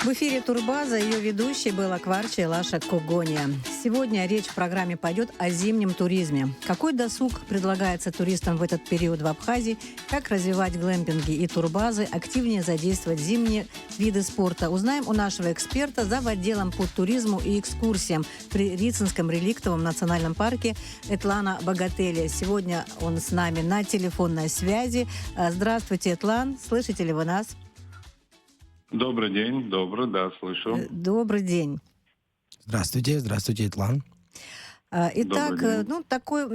В эфире Турбаза, ее ведущий была Кварча и Лаша Когония. Сегодня речь в программе пойдет о зимнем туризме. Какой досуг предлагается туристам в этот период в Абхазии, как развивать глэмпинги и турбазы, активнее задействовать зимние виды спорта. Узнаем у нашего эксперта зав. Отделом по туризму и экскурсиям при Рицинском реликтовом национальном парке Этлана Богателя. Сегодня он с нами на телефонной связи. Здравствуйте, Этлан. Слышите ли вы нас? Добрый день, да, слышу. Добрый день. Здравствуйте, Этлан. Итак, Добрый день. такой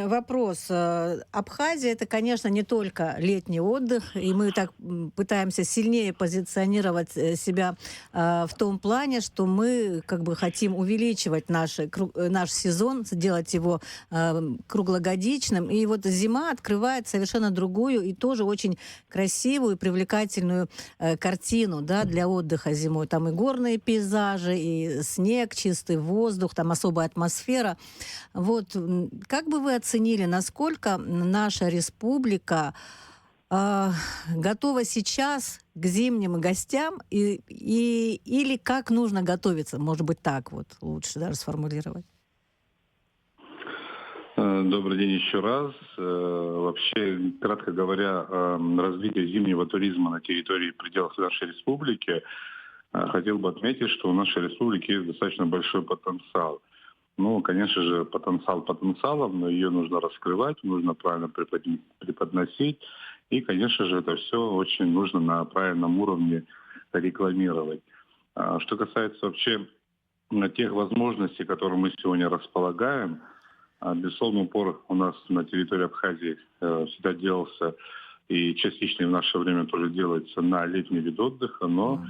вопрос. Абхазия – это, конечно, не только летний отдых, и мы так пытаемся сильнее позиционировать себя в том плане, что мы как бы хотим увеличивать наш сезон, сделать его круглогодичным. И вот зима открывает совершенно другую и тоже очень красивую и привлекательную картину, да, для отдыха зимой. Там и горные пейзажи, и снег, чистый воздух, там особая атмосфера. Вот как бы вы оценили, насколько наша республика готова сейчас к зимним гостям или как нужно готовиться? Может быть, так вот лучше даже сформулировать. Добрый день еще раз. Вообще, кратко говоря, развитие зимнего туризма на территории пределов нашей республики, хотел бы отметить, что у нашей республики есть достаточно большой потенциал. Ну, конечно же, потенциал потенциалом, но ее нужно раскрывать, нужно правильно преподносить. И, конечно же, это все очень нужно на правильном уровне рекламировать. Что касается вообще тех возможностей, которые мы сегодня располагаем, безусловно, упор у нас на территории Абхазии всегда делался и частично в наше время тоже делается на летний вид отдыха, но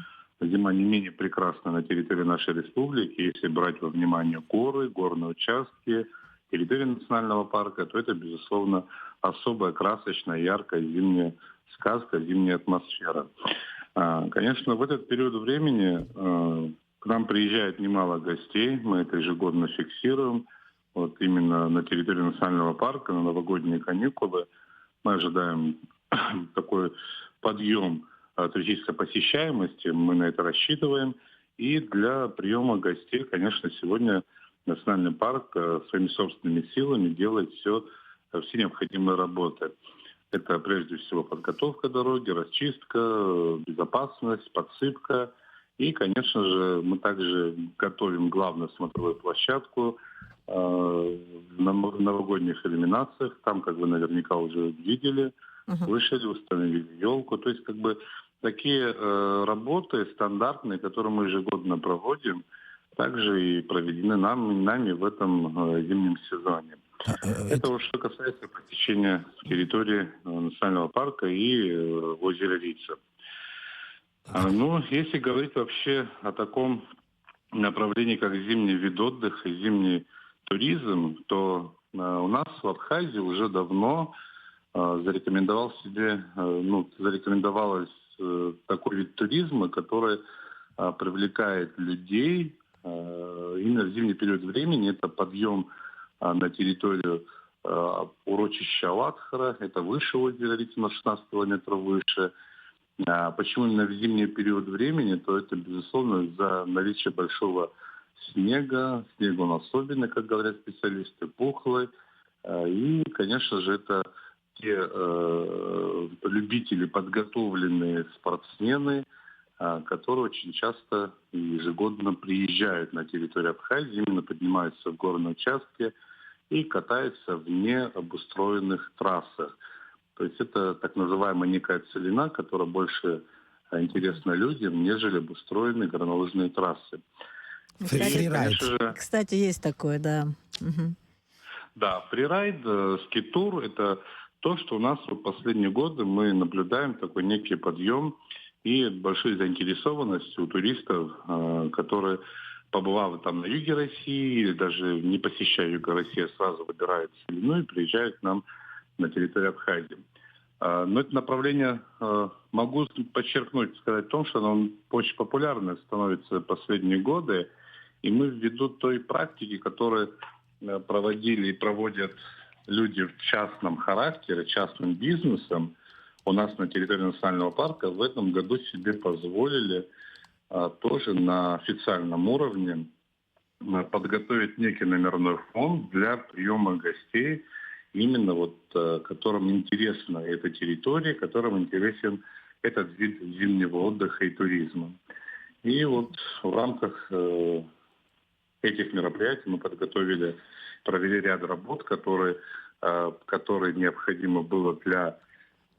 зима не менее прекрасна на территории нашей республики. Если брать во внимание горы, горные участки, территорию национального парка, то это, безусловно, особая, красочная, яркая зимняя сказка, зимняя атмосфера. Конечно, в этот период времени к нам приезжает немало гостей, мы это ежегодно фиксируем. Вот именно на территории национального парка, на новогодние каникулы мы ожидаем такой подъем туристической посещаемости, мы на это рассчитываем. И для приема гостей, конечно, сегодня национальный парк своими собственными силами делает все необходимые работы. Это прежде всего подготовка дороги, расчистка, безопасность, подсыпка. И, конечно же, мы также готовим главную смотровую площадку на новогодних иллюминациях. Там, как вы наверняка уже видели, вышли, установили елку. То есть, как бы, такие работы стандартные, которые мы ежегодно проводим, также и проведены нами в этом зимнем сезоне. Это вот что касается посещения территории национального парка и озера Рица. Ну, если говорить вообще о таком направлении, как зимний вид отдыха и зимний туризм, то у нас в Абхазии уже давно зарекомендовалось такой вид туризма, который привлекает людей именно в зимний период времени. Это подъем на территорию урочища Аладхара, это выше озера Рица, на 16 километров выше. Почему именно в зимний период времени? То это, безусловно, из-за наличия большого снега. Снег он особенный, как говорят специалисты, пухлый. И, конечно же, это те любители, подготовленные спортсмены, которые очень часто и ежегодно приезжают на территорию Абхазии, именно поднимаются в горные участки и катаются в необустроенных трассах. То есть это так называемая некая целина, которая больше интересна людям, нежели обустроенные горнолыжные трассы. Кстати, есть такое, да. Да, фрирайд, скитур – это то, что у нас в последние годы мы наблюдаем такой некий подъем и большую заинтересованность у туристов, которые, побывав там на юге России или даже не посещая юга России, сразу выбирают целину и приезжают к нам на территорию Абхазии. Но это направление, могу подчеркнуть, сказать в том, что оно очень популярное становится в последние годы. И мы ввиду той практики, которую проводили и проводят люди в частном характере, частным бизнесом, у нас на территории национального парка в этом году себе позволили тоже на официальном уровне подготовить некий номерной фонд для приема гостей, именно которым интересна эта территория, которым интересен этот вид зимнего отдыха и туризма. И вот в рамках этих мероприятий мы провели ряд работ, которые необходимо было для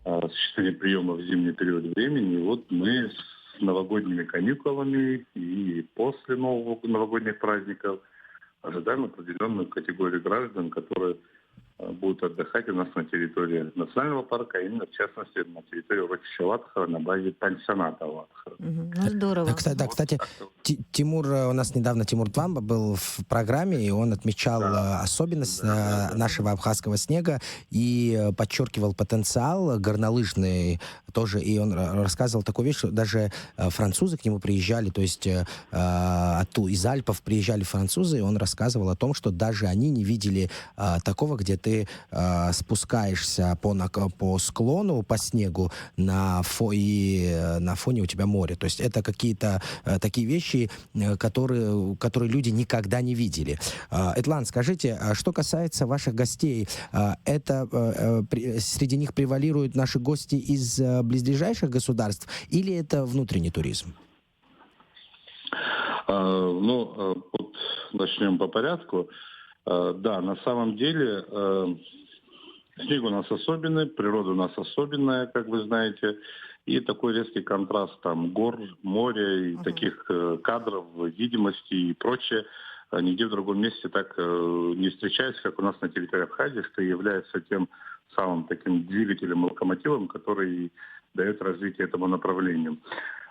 осуществления приема в зимний период времени. И вот мы с новогодними каникулами и после новогодних праздников ожидаем определенную категорию граждан, которые будут отдыхать у нас на территории национального парка, а именно, в частности, на территории урочища Ватхара на базе пансионата Ватхара. Ну, здорово. Да, кстати, Тимур, у нас недавно Тимур Твамба был в программе, и он отмечал особенность нашего абхазского снега и подчеркивал потенциал горнолыжный тоже. И он рассказывал такую вещь, что даже французы к нему приезжали, то есть из Альпов приезжали французы, и он рассказывал о том, что даже они не видели такого, где ты спускаешься по склону, по снегу, на фоне у тебя море. То есть это какие-то такие вещи, которые люди никогда не видели. Этлан, скажите, что касается ваших гостей, это среди них превалируют наши гости из близлежащих государств или это внутренний туризм? Начнем по порядку. Да, на самом деле снег у нас особенный, природа у нас особенная, как вы знаете, и такой резкий контраст гор, моря и таких кадров, видимости и прочее нигде в другом месте так не встречается, как у нас на территории Абхазии, что является тем самым таким двигателем, локомотивом, который дает развитие этому направлению.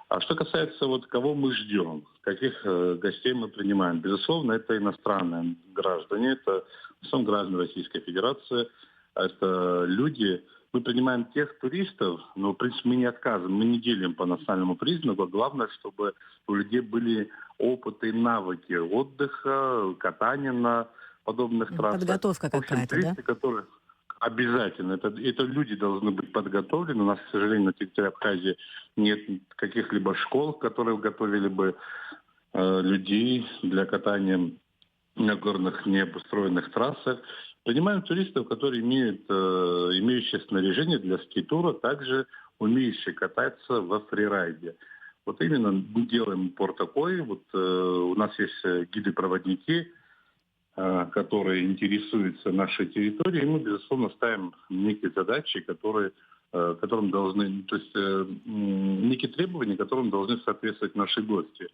А что касается кого мы ждем, каких гостей мы принимаем, безусловно, это иностранные граждане, это в основном граждане Российской Федерации, это люди. Мы принимаем тех туристов, но, в принципе, мы не отказываем, мы не делим по национальному признаку. Главное, чтобы у людей были опыт и навыки отдыха, катания на подобных трассах. Подготовка какая-то, туристы, которые... Обязательно. Это люди должны быть подготовлены. У нас, к сожалению, на территории Абхазии нет каких-либо школ, которые готовили бы людей для катания на горных необустроенных трассах. Принимаем туристов, которые имеющие снаряжение для ски-тура, также умеющие кататься во фрирайде. Вот именно мы делаем упор такой. У нас есть гиды-проводники, которые интересуются нашей территорией, и мы, безусловно, ставим некие задачи, которым должны, то есть некие требования, которым должны соответствовать наши гости.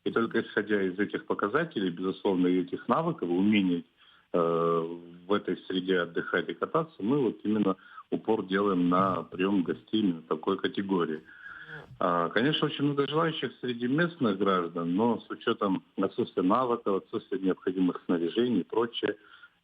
И только исходя из этих показателей, безусловно, и этих навыков, умений в этой среде отдыхать и кататься, мы именно упор делаем на прием гостей именно такой категории. Конечно, очень много желающих среди местных граждан, но с учетом отсутствия навыков, отсутствия необходимых снаряжений и прочее,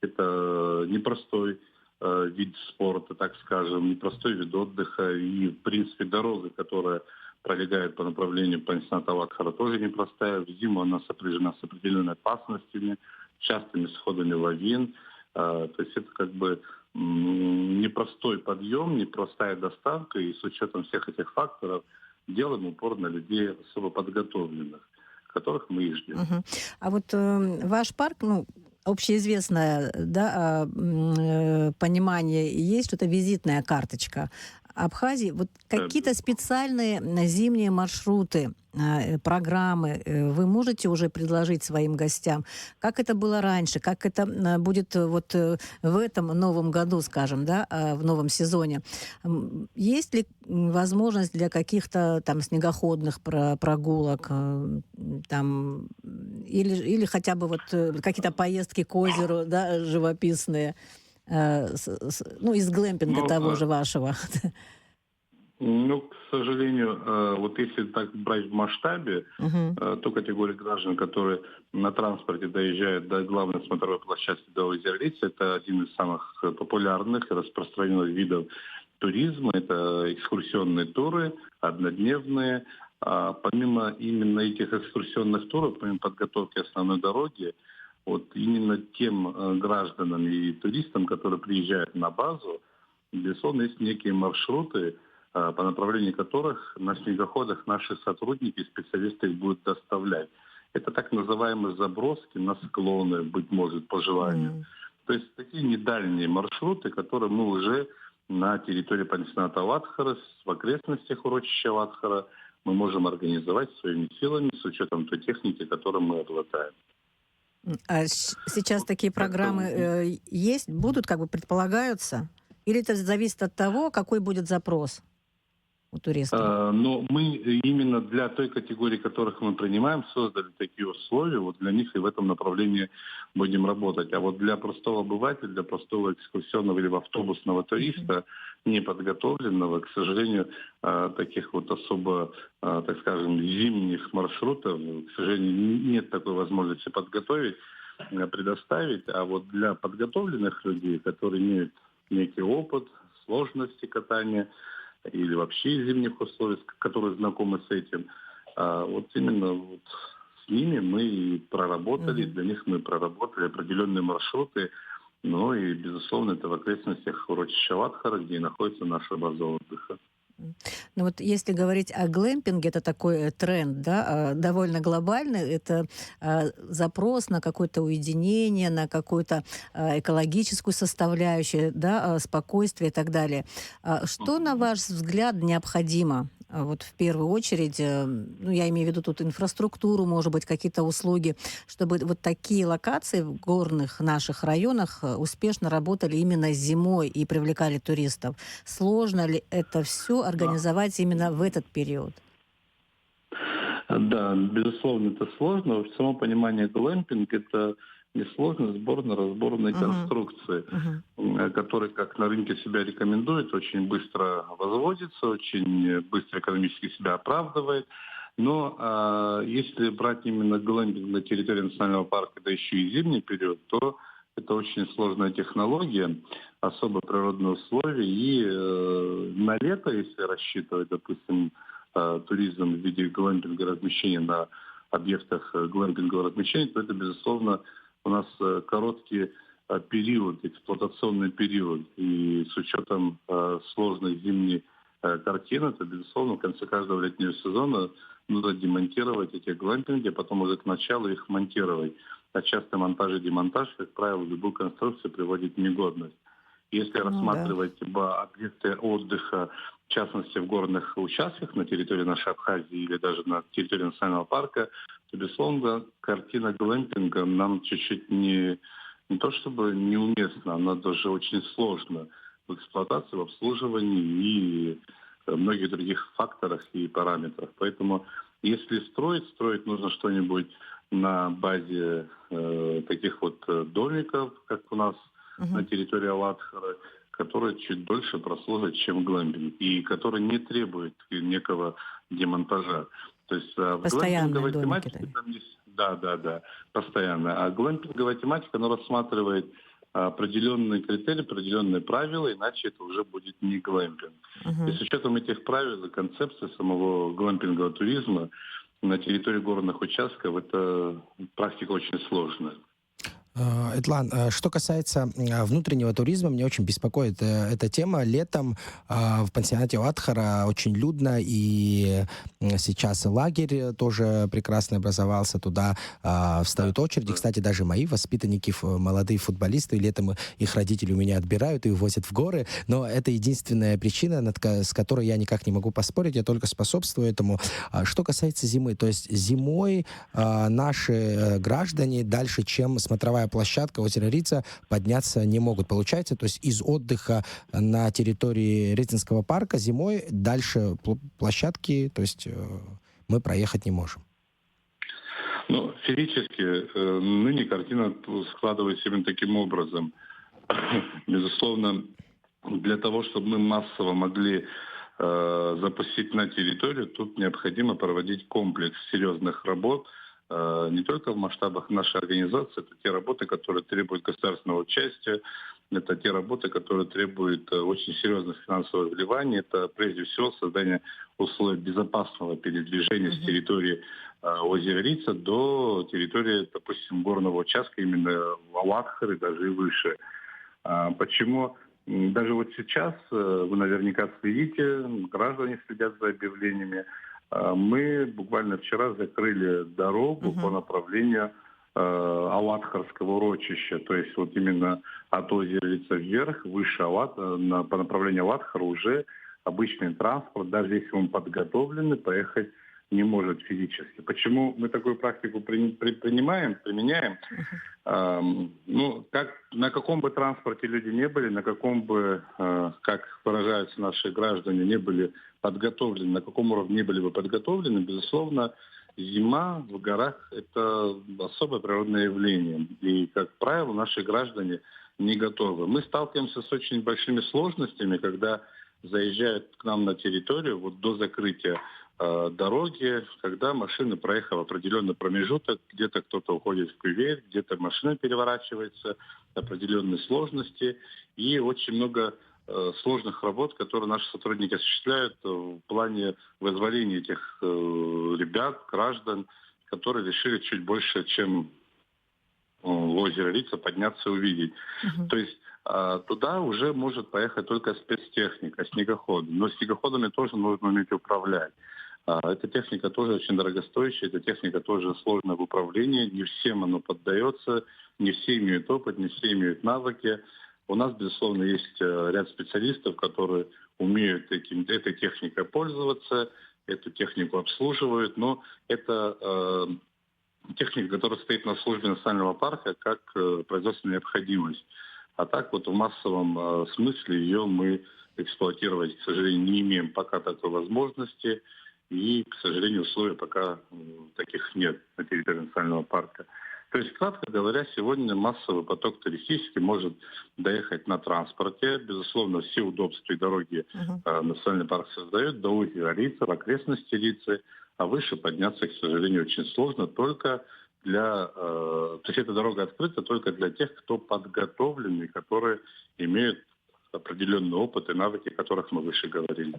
это непростой вид спорта, так скажем, непростой вид отдыха. И, в принципе, дорога, которая пролегает по направлению пансионата Ватхара, тоже непростая. В зиму она сопряжена с определенными опасностями, частыми сходами лавин. То есть это непростой подъем, непростая доставка, и с учетом всех этих факторов делаем упор на людей особо подготовленных, которых мы и ждем. А ваш парк, общеизвестное понимание есть, что это визитная карточка Абхазии. Какие-то специальные зимние маршруты, программы вы можете уже предложить своим гостям? Как это было раньше? Как это будет в этом новом году, скажем, в новом сезоне? Есть ли возможность для каких-то снегоходных прогулок или хотя бы какие-то поездки к озеру, живописные, из глэмпинга того же вашего? К сожалению, если так брать в масштабе, ту категорию граждан, которые на транспорте доезжают до главной смотровой площадки до озера Лиц, это один из самых популярных и распространенных видов туризма. Это экскурсионные туры, однодневные. Помимо именно этих экскурсионных туров, помимо подготовки основной дороги, именно тем гражданам и туристам, которые приезжают на базу, безусловно, есть некие маршруты, по направлению которых на снегоходах наши сотрудники, специалисты их будут доставлять. Это так называемые заброски на склоны, быть может, по желанию. М. То есть такие недальние маршруты, которые мы уже на территории пансионата Ватхара, в окрестностях урочища Ватхара, мы можем организовать своими силами с учетом той техники, которую мы обладаем. Сейчас такие программы есть, будут, как бы предполагаются? Или это зависит от того, какой будет запрос у туристов? Но мы именно для той категории, которых мы принимаем, создали такие условия. Вот для них и в этом направлении будем работать. А вот для простого обывателя, для простого экскурсионного или автобусного туриста, неподготовленного, к сожалению, таких вот особо, так скажем, зимних маршрутов, к сожалению, нет такой возможности подготовить, предоставить. А вот для подготовленных людей, которые имеют некий опыт, сложности катания, или вообще из зимних условий, которые знакомы с этим. Вот именно вот с ними мы и проработали, для них мы проработали определенные маршруты. Ну и, безусловно, это в окрестностях урочища Ватхара, где и находится наша база отдыха. Ну вот если говорить о глэмпинге, это такой тренд, да, довольно глобальный. Это запрос на какое-то уединение, на какую-то экологическую составляющую, да, спокойствие и так далее. Что, на ваш взгляд, необходимо? Вот в первую очередь, ну, я имею в виду тут инфраструктуру, может быть, какие-то услуги, чтобы вот такие локации в горных наших районах успешно работали именно зимой и привлекали туристов. Сложно ли это все организовать именно в этот период? Да, безусловно, это сложно. Само понимание глэмпинг — это несложная сборно-разборная Мгм. конструкции, Мгм. который, как на рынке себя рекомендует, очень быстро возводится, очень быстро экономически себя оправдывает. Но если брать именно глэмпинг на территории национального парка, да еще и зимний период, то это очень сложная технология, особо природные условия. И на лето, если рассчитывать, допустим, туризм в виде глэмпинга, размещения на объектах глэмпингового размещения, то это, безусловно, у нас короткий период, эксплуатационный период. И с учетом сложной зимней картины, то, безусловно, в конце каждого летнего сезона нужно демонтировать эти глэмпинги, а потом уже к началу их монтировать. А часто монтаж и демонтаж, как правило, любую конструкцию приводит в негодность. Если Ну да. рассматривать объекты отдыха, в частности, в горных участках на территории нашей Абхазии или даже на территории национального парка, то, безусловно, картина глэмпинга нам чуть-чуть не то чтобы неуместна, она даже очень сложна в эксплуатации, в обслуживании и многих других факторах и параметрах. Поэтому если строить нужно что-нибудь на базе таких вот домиков, как у нас на Мгм. территории Алатхара, которые чуть дольше прослужат, чем глэмпинг, и которые не требуют некого демонтажа. То есть в Постоянные глэмпинговой домики, тематике там есть, да, постоянно. А глэмпинговая тематика, она рассматривает определенные критерии, определенные правила, иначе это уже будет не глэмпинг. И да. с учетом этих правил и концепции самого глэмпингового туризма на территории горных участков, это практика очень сложная. Эдлан, что касается внутреннего туризма, меня очень беспокоит эта тема. Летом в пансионате Ватхара очень людно, и сейчас лагерь тоже прекрасно образовался. Туда встают очереди. Да. Кстати, даже мои воспитанники, молодые футболисты, летом их родители у меня отбирают и увозят в горы. Но это единственная причина, с которой я никак не могу поспорить, я только способствую этому. Что касается зимы, то есть зимой наши граждане дальше, чем смотровая площадка озера Рица, подняться не могут. Получается, то есть из отдыха на территории Рицинского парка зимой дальше площадки, то есть мы проехать не можем. Ну, физически ныне картина складывается именно таким образом. Безусловно, для того, чтобы мы массово могли запустить на территорию, тут необходимо проводить комплекс серьезных работ, не только в масштабах нашей организации, это те работы, которые требуют государственного участия, это те работы, которые требуют очень серьезных финансовых вливаний, это прежде всего создание условий безопасного передвижения с территории озера Рица до территории, допустим, горного участка, именно в Алатхаре, даже и выше. Почему Даже вот сейчас, вы наверняка следите, граждане следят за объявлениями. Мы буквально вчера закрыли дорогу по Мгм. направлению Аватхарского урочища. То есть вот именно от озера Лица вверх, выше по направлению Аватхара уже обычный транспорт, даже если он подготовленный, проехать не может физически. Почему мы такую практику применяем? Мгм. Ну, на каком бы транспорте люди не были, на каком бы, как выражаются наши граждане, не были подготовлены, на каком уровне не были бы подготовлены, безусловно, зима в горах – это особое природное явление. И, как правило, наши граждане не готовы. Мы сталкиваемся с очень большими сложностями, когда заезжают к нам на территорию вот до закрытия дороги, когда машина, проехала определенный промежуток, где-то кто-то уходит в кювет, где-то машина переворачивается, определенные сложности и очень много сложных работ, которые наши сотрудники осуществляют в плане вызволения этих ребят, граждан, которые решили чуть больше, чем в озеро Рица подняться и увидеть. Мгм. То есть туда уже может поехать только спецтехника, снегоходы. Но снегоходами тоже нужно уметь управлять. Эта техника тоже очень дорогостоящая, эта техника тоже сложная в управлении, не всем оно поддается, не все имеют опыт, не все имеют навыки. У нас, безусловно, есть ряд специалистов, которые умеют этой техникой пользоваться, эту технику обслуживают, но это техника, которая стоит на службе национального парка как производственная необходимость. А так вот в массовом смысле ее мы эксплуатировать, к сожалению, не имеем пока такой возможности. И, к сожалению, условий пока таких нет на территории национального парка. То есть, кратко говоря, сегодня массовый поток туристический может доехать на транспорте. Безусловно, все удобства и дороги Мгм. национальный парк создает до озера Рица, в окрестности Рицы. А выше подняться, к сожалению, очень сложно только то есть эта дорога открыта только для тех, кто подготовленный, которые имеют определенный опыт и навыки, о которых мы выше говорили.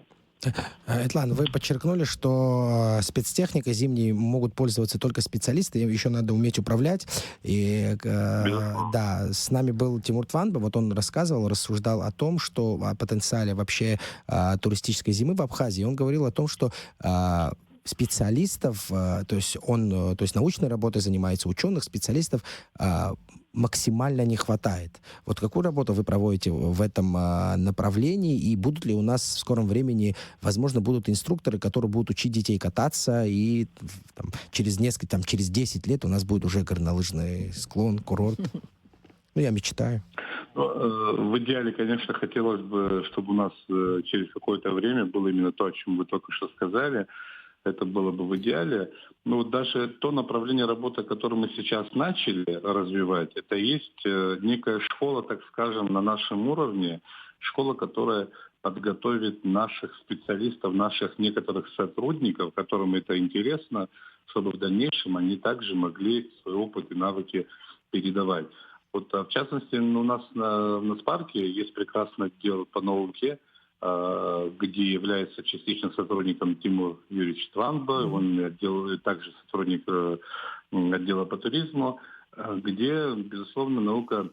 Этлан, вы подчеркнули, что спецтехникой зимней могут пользоваться только специалисты, им еще надо уметь управлять. И Безусловно. да, с нами был Тимур Тванба, вот он рассказывал, рассуждал о том, что о потенциале вообще туристической зимы в Абхазии. Он говорил о том, что специалистов, то есть научной работой занимается, ученых, специалистов максимально не хватает. Вот какую работу вы проводите в этом направлении, и будут ли у нас в скором времени, возможно, будут инструкторы, которые будут учить детей кататься, и там, через 10 лет у нас будет уже горнолыжный склон, курорт. Ну, я мечтаю. В идеале, конечно, хотелось бы, чтобы у нас через какое-то время было именно то, о чем вы только что сказали. Это было бы в идеале. Но вот даже то направление работы, которое мы сейчас начали развивать, это есть некая школа, так скажем, на нашем уровне. Школа, которая подготовит наших специалистов, наших некоторых сотрудников, которым это интересно, чтобы в дальнейшем они также могли свой опыт и навыки передавать. Вот, в частности, у нас в Нацпарке есть прекрасный отдел по науке, где является частично сотрудником Тимур Юрьевич Тванба, Мгм. он также сотрудник отдела по туризму, где, безусловно, наука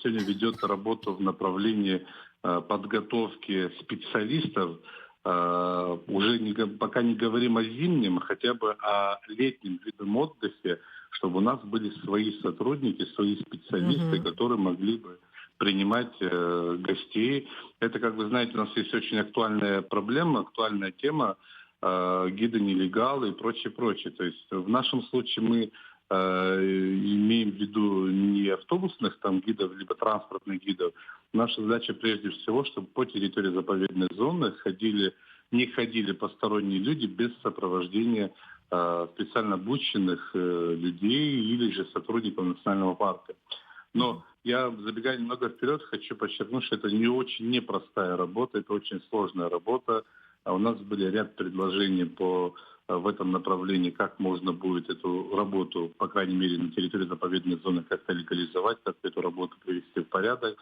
сегодня ведет работу в направлении подготовки специалистов. Уже пока не говорим о зимнем, а хотя бы о летнем видом отдыха, чтобы у нас были свои сотрудники, свои специалисты, Мгм. которые могли бы принимать гостей. Это, как вы знаете, у нас есть очень актуальная проблема, актуальная тема гиды-нелегалы и прочее, прочее. То есть в нашем случае мы имеем в виду не автобусных там гидов, либо транспортных гидов. Наша задача прежде всего, чтобы по территории заповедной зоны не ходили посторонние люди без сопровождения специально обученных людей или же сотрудников национального парка. Но я, забегая немного вперед, хочу подчеркнуть, что это не очень непростая работа, это очень сложная работа. У нас были ряд предложений в этом направлении, как можно будет эту работу, по крайней мере, на территории заповедной зоны как-то легализовать, как эту работу привести в порядок.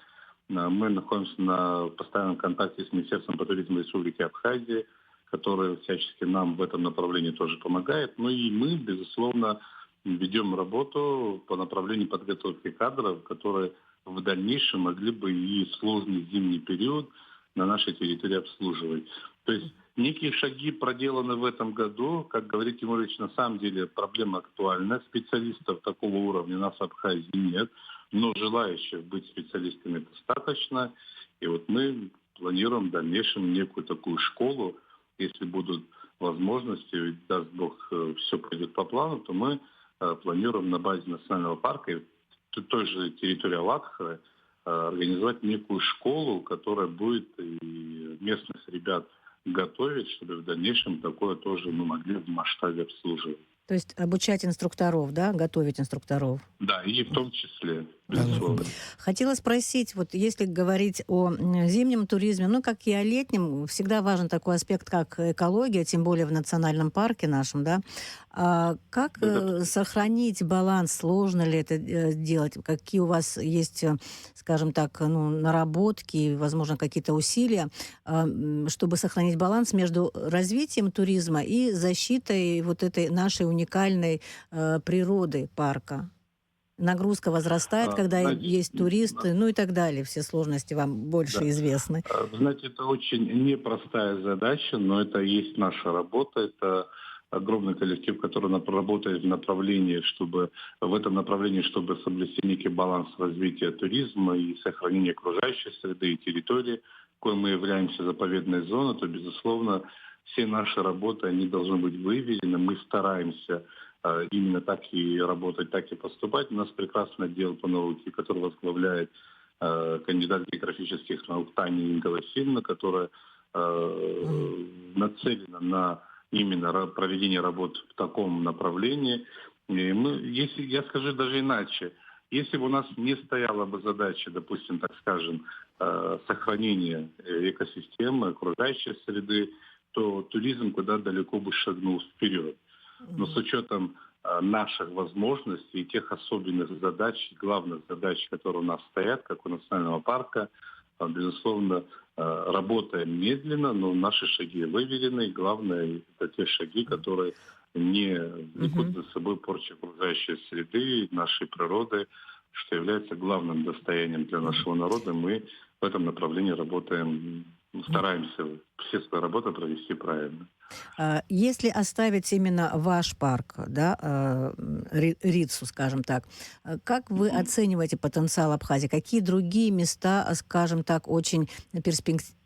Мы находимся на постоянном контакте с Министерством по туризму Республики Абхазия, которое всячески нам в этом направлении тоже помогает. Ну и мы, безусловно, ведем работу по направлению подготовки кадров, которые в дальнейшем могли бы и сложный зимний период на нашей территории обслуживать. То есть некие шаги проделаны в этом году. Как говорит Тимур Ильич, на самом деле проблема актуальна. Специалистов такого уровня у нас в Абхазии нет, но желающих быть специалистами достаточно. И вот мы планируем в дальнейшем некую такую школу. Если будут возможности, ведь, даст Бог, все пойдет по плану, то мы планируем на базе национального парка и той же территории Алатха организовать некую школу, которая будет и местных ребят готовить, чтобы в дальнейшем такое тоже мы могли в масштабе обслуживать. То есть обучать инструкторов, да, готовить инструкторов? Да, и в том числе, безусловно. Хотела спросить, вот если говорить о зимнем туризме, ну, как и о летнем, всегда важен такой аспект, как экология, тем более в национальном парке нашем, да. Как сохранить баланс? Сложно ли это делать? Какие у вас есть, скажем так, наработки, возможно, какие-то усилия, чтобы сохранить баланс между развитием туризма и защитой вот этой нашей уникальной природы парка? Нагрузка возрастает, когда есть туристы, ну и так далее. Все сложности вам больше известны. Знаете, это очень непростая задача, но это и есть наша работа. Это огромный коллектив, который работает в этом направлении, чтобы соблюсти некий баланс развития туризма и сохранения окружающей среды и территории, кое мы являемся заповедной зоной, то, безусловно, все наши работы, они должны быть выверены. Мы стараемся именно так и работать, так и поступать. У нас прекрасный отдел по науке, который возглавляет кандидат географических наук Таня Ингаласильевна, которая нацелена на именно проведение работ в таком направлении. Я скажу даже иначе. Если бы у нас не стояла бы задача, допустим, так скажем, сохранения экосистемы, окружающей среды, то туризм куда далеко бы шагнул вперед. Но с учетом наших возможностей и тех особенных задач, главных задач, которые у нас стоят, как у национального парка, безусловно, работаем медленно, но наши шаги выверены. И главное, это те шаги, которые не влекут за собой порчу окружающей среды, нашей природы, что является главным достоянием для нашего народа. Мы в этом направлении работаем, стараемся все свои работы провести правильно. Если оставить именно ваш парк, да, Рицу, скажем так, как вы оцениваете потенциал Абхазии? Какие другие места, скажем так, очень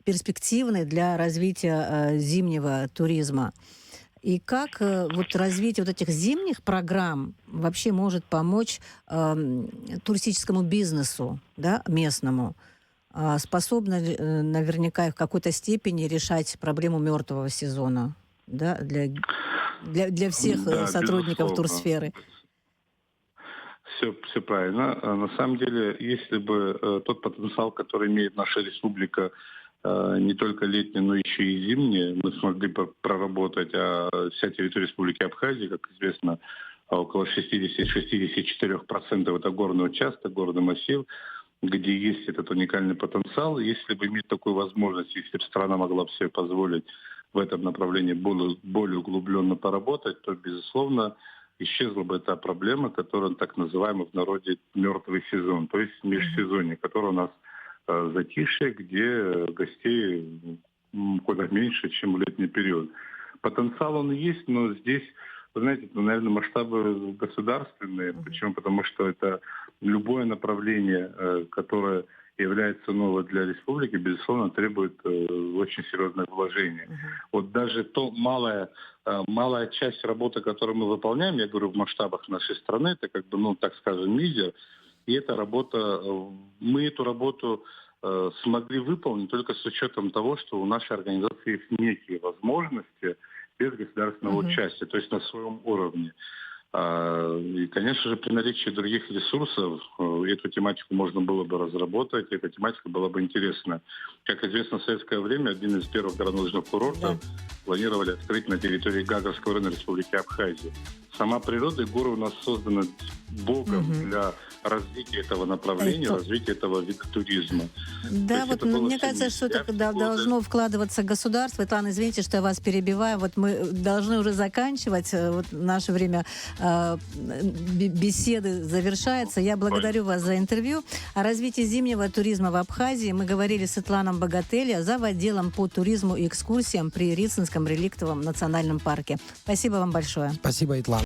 перспективны для развития зимнего туризма? И как вот развитие вот этих зимних программ вообще может помочь туристическому бизнесу, да, местному? Способна наверняка в какой-то степени решать проблему мертвого сезона, да, для всех сотрудников безусловно. турсферы? Все правильно. На самом деле, если бы тот потенциал, который имеет наша республика, не только летний, но еще и зимний, мы смогли бы проработать, а вся территория республики Абхазия, как известно, около 60-64% это горный участок, горный массив, где есть этот уникальный потенциал. Если бы иметь такую возможность, если бы страна могла бы себе позволить в этом направлении более углубленно поработать, то, безусловно, исчезла бы эта проблема, которая так называемый в народе мертвый сезон, то есть межсезонье, который у нас затишье, где гостей куда меньше, чем в летний период. Потенциал он есть, но здесь, вы знаете, наверное, масштабы государственные. Почему? Потому что это любое направление, которое является новое для республики, безусловно, требует очень серьезных вложений. Вот даже то малая часть работы, которую мы выполняем, я говорю, в масштабах нашей страны, это как бы, так скажем, мизер. И эта работа, мы эту работу смогли выполнить только с учетом того, что у нашей организации есть некие возможности без государственного участия, то есть на своем уровне. И, конечно же, при наличии других ресурсов эту тематику можно было бы разработать, эта тематика была бы интересна. Как известно, в советское время один из первых горнолыжных курортов планировали открыть на территории Гагарского района Республики Абхазия. Сама природа и горы у нас созданы Богом для развития этого направления, развития этого вида туризма. Да, вот мне кажется, что это должно вкладываться государство. Светлана, извините, что я вас перебиваю. Вот мы должны уже заканчивать. Вот наше время беседы завершается. Я благодарю вас за интервью. О развитии зимнего туризма в Абхазии мы говорили с Светланой Богателя, зав. Отделом по туризму и экскурсиям при Рицинском реликтовом национальном парке. Спасибо вам большое. Спасибо, Итлан.